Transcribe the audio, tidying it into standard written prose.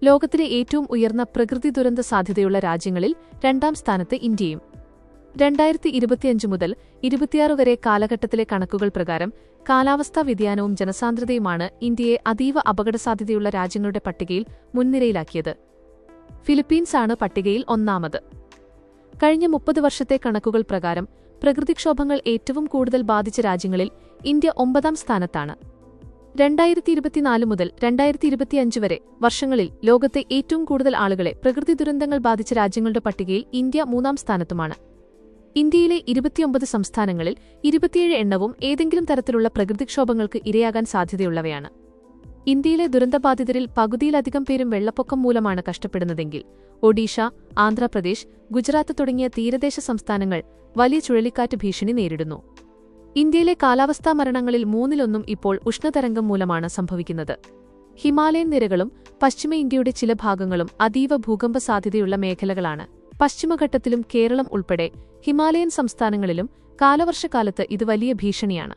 ലോകത്തിലെ ഏറ്റവും ഉയർന്ന പ്രകൃതി ദുരന്ത സാധ്യതയുള്ള രാജ്യങ്ങളിൽ 2ാം സ്ഥാനത്ത് ഇന്ത്യയും. 2025 മുതൽ 26 വരെ കാലഘട്ടത്തിലെ കണക്കുകൾ പ്രകാരം കാലാവസ്ഥാ വ്യതിയാനവും ജനസാന്ദ്രതയുമാണ് ഇന്ത്യയെ അതീവ അപകടസാധ്യതയുള്ള രാജ്യങ്ങളുടെ പട്ടികയിൽ മുൻനിരയിലാക്കിയത്. ഫിലിപ്പീൻസാണ് പട്ടികയിൽ 1ാമത്. കഴിഞ്ഞ 30 വർഷത്തെ കണക്കുകൾ പ്രകാരം പ്രകൃതിക്ഷോഭങ്ങൾ ഏറ്റവും കൂടുതൽ ബാധിച്ച രാജ്യങ്ങളിൽ ഇന്ത്യ 9ാം സ്ഥാനത്താണ്. 2024 മുതൽ 2025 വരെ വർഷങ്ങളിൽ ലോകത്തെ ഏറ്റവും കൂടുതൽ ആളുകളെ പ്രകൃതി ദുരന്തങ്ങൾ ബാധിച്ച രാജ്യങ്ങളുടെ പട്ടികയിൽ ഇന്ത്യ 3ാം സ്ഥാനത്തുമാണ്. ഇന്ത്യയിലെ 29 സംസ്ഥാനങ്ങളിൽ 27 എണ്ണവും ഏതെങ്കിലും തരത്തിലുള്ള പ്രകൃതിക്ഷോഭങ്ങൾക്ക് ഇരയാകാൻ സാധ്യതയുള്ളവയാണ്. ഇന്ത്യയിലെ ദുരന്തബാധിതരിൽ പകുതിയിലധികം പേരും വെള്ളപ്പൊക്കം മൂലമാണ് കഷ്ടപ്പെടുന്നതെങ്കിൽ ഒഡീഷ, ആന്ധ്രാപ്രദേശ്, ഗുജറാത്ത് തുടങ്ങിയ തീരദേശ സംസ്ഥാനങ്ങൾ വലിയ ചുഴലിക്കാറ്റ് ഭീഷണി നേരിടുന്നു. ഇന്ത്യയിലെ കാലാവസ്ഥാ മരണങ്ങളിൽ 1/3 ഇപ്പോൾ ഉഷ്ണതരംഗം മൂലമാണ് സംഭവിക്കുന്നത്. ഹിമാലയൻ നിരകളും പശ്ചിമ ഇന്ത്യയുടെ ചില ഭാഗങ്ങളും അതീവ ഭൂകമ്പ സാധ്യതയുള്ള മേഖലകളാണ്. പശ്ചിമഘട്ടത്തിലും കേരളം ഉൾപ്പെടെ ഹിമാലയൻ സംസ്ഥാനങ്ങളിലും കാലവർഷക്കാലത്ത് ഇത് വലിയ ഭീഷണിയാണ്.